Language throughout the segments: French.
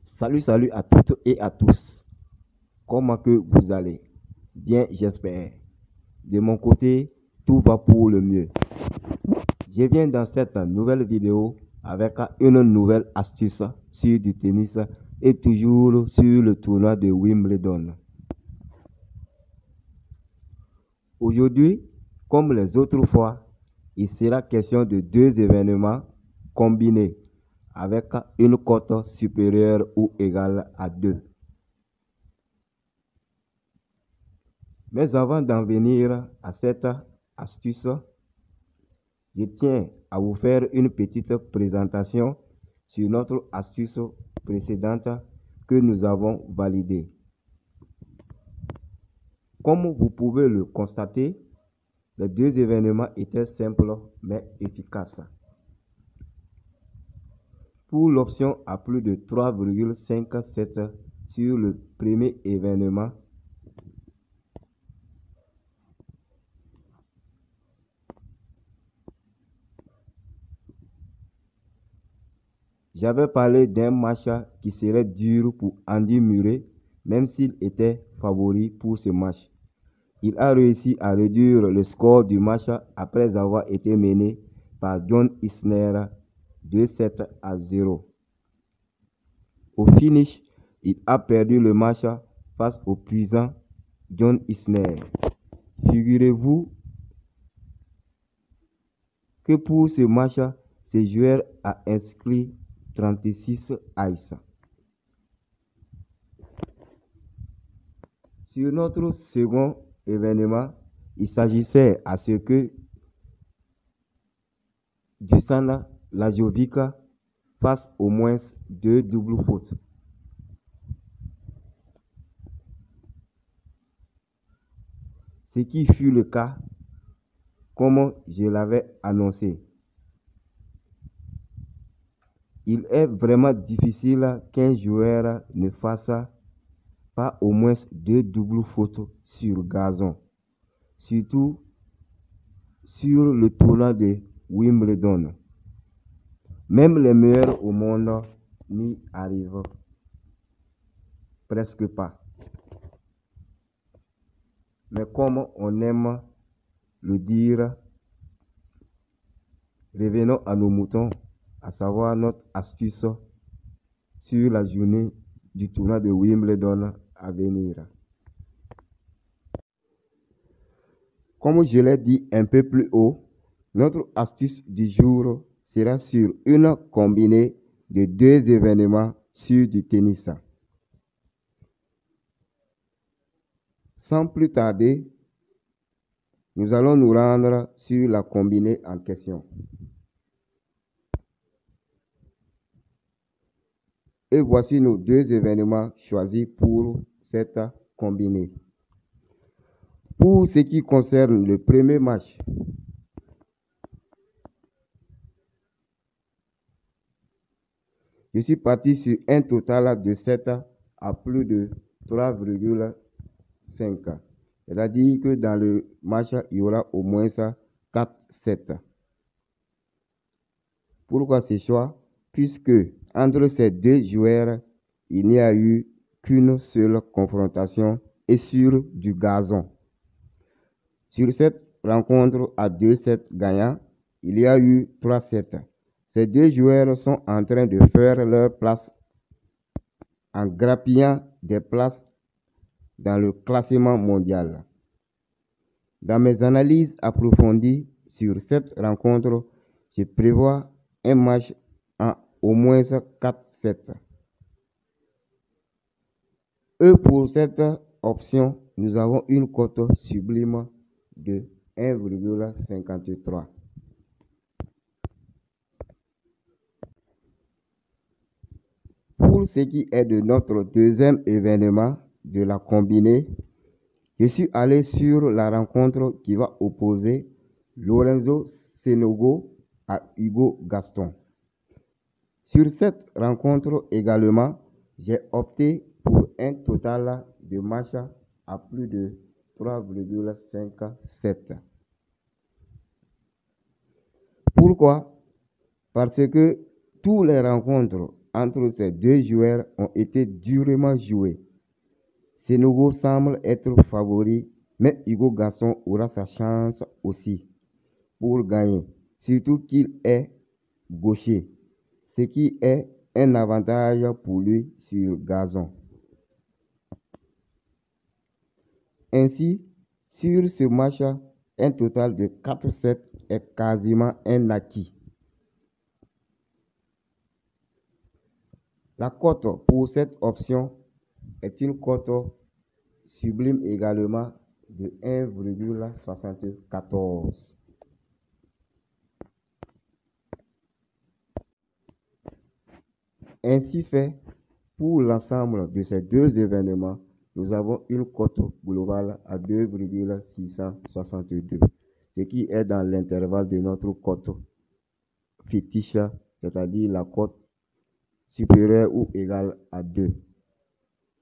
Salut à toutes et à tous. Comment que vous allez? Bien, j'espère. De mon côté, tout va pour le mieux. Je viens dans cette nouvelle vidéo avec une nouvelle astuce sur du tennis et toujours sur le tournoi de Wimbledon. Aujourd'hui, comme les autres fois, il sera question de deux événements combinés avec une cote supérieure ou égale à 2. Mais avant d'en venir à cette astuce, je tiens à vous faire une petite présentation sur notre astuce précédente que nous avons validée. Comme vous pouvez le constater, les deux événements étaient simples mais efficaces. Pour l'option à plus de 3,57 sur le premier événement, j'avais parlé d'un match qui serait dur pour Andy Murray, même s'il était favori pour ce match. Il a réussi à réduire le score du match après avoir été mené par John Isner 2-7-0. Au finish, il a perdu le match face au puissant John Isner. Figurez-vous que pour ce match, ce joueur a inscrit 36 ice. Sur notre second événement, il s'agissait à ce que Dusan Lajovic fasse au moins 2 doubles fautes. Ce qui fut le cas, comme je l'avais annoncé. Il est vraiment difficile qu'un joueur ne fasse pas au moins 2 doubles fautes sur gazon, surtout sur le tournoi de Wimbledon. Même les meilleurs au monde n'y arrivent presque pas. Mais comme on aime le dire, revenons à nos moutons, à savoir notre astuce sur la journée du tournoi de Wimbledon à venir. Comme je l'ai dit un peu plus haut, notre astuce du jour sera sur une combinée de deux événements sur du tennis. Sans plus tarder, nous allons nous rendre sur la combinée en question. Et voici nos deux événements choisis pour cette combinée. Pour ce qui concerne le premier match, je suis parti sur un total de 7 à plus de 3,5. C'est-à-dire que dans le match, il y aura au moins 4-7. Pourquoi ce choix? Puisque entre ces deux joueurs, il n'y a eu qu'une seule confrontation et sur du gazon. Sur cette rencontre à 2-7 gagnants, il y a eu 3-7. Ces deux joueurs sont en train de faire leur place en grappillant des places dans le classement mondial. Dans mes analyses approfondies sur cette rencontre, je prévois un match en au moins 4-7. Et pour cette option, nous avons une cote sublime de 1,53. Pour ce qui est de notre deuxième événement de la combinée, je suis allé sur la rencontre qui va opposer Lorenzo Sonego à Hugo Gaston. Sur cette rencontre également, j'ai opté pour un total de match à plus de 3,57. Pourquoi? Parce que toutes les rencontres entre ces deux joueurs ont été durement joués. Sénégal semble être favori, mais Hugo Gaston aura sa chance aussi pour gagner, surtout qu'il est gaucher, ce qui est un avantage pour lui sur gazon. Ainsi, sur ce match, un total de 4-7 est quasiment un acquis. La cote pour cette option est une cote sublime également de 1,74. Ainsi fait, pour l'ensemble de ces deux événements, nous avons une cote globale à 2,662, ce qui est dans l'intervalle de notre cote fétiche, c'est-à-dire la cote supérieure ou égale à 2.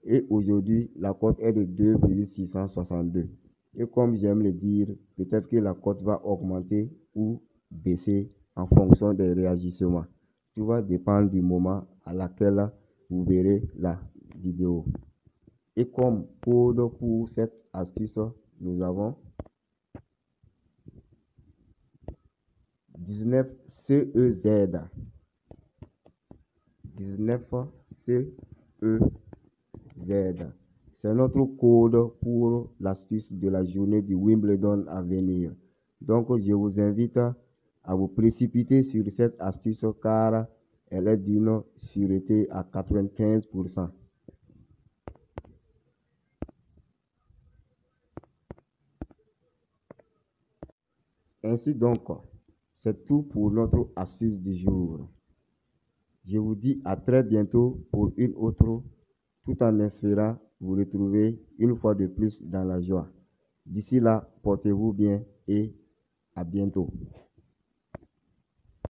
Et aujourd'hui, la cote est de 2,662. Et comme j'aime le dire, peut-être que la cote va augmenter ou baisser en fonction des réagissements. Tout va dépendre du moment à laquelle vous verrez la vidéo. Et comme code pour cette astuce, nous avons 19CEZ. 19CEZ. C'est notre code pour l'astuce de la journée du Wimbledon à venir. Donc, je vous invite à vous précipiter sur cette astuce car elle est d'une sûreté à 95%. Ainsi donc, c'est tout pour notre astuce du jour. Je vous dis à très bientôt pour une autre, tout en espérant vous retrouver une fois de plus dans la joie. D'ici là, portez-vous bien et à bientôt.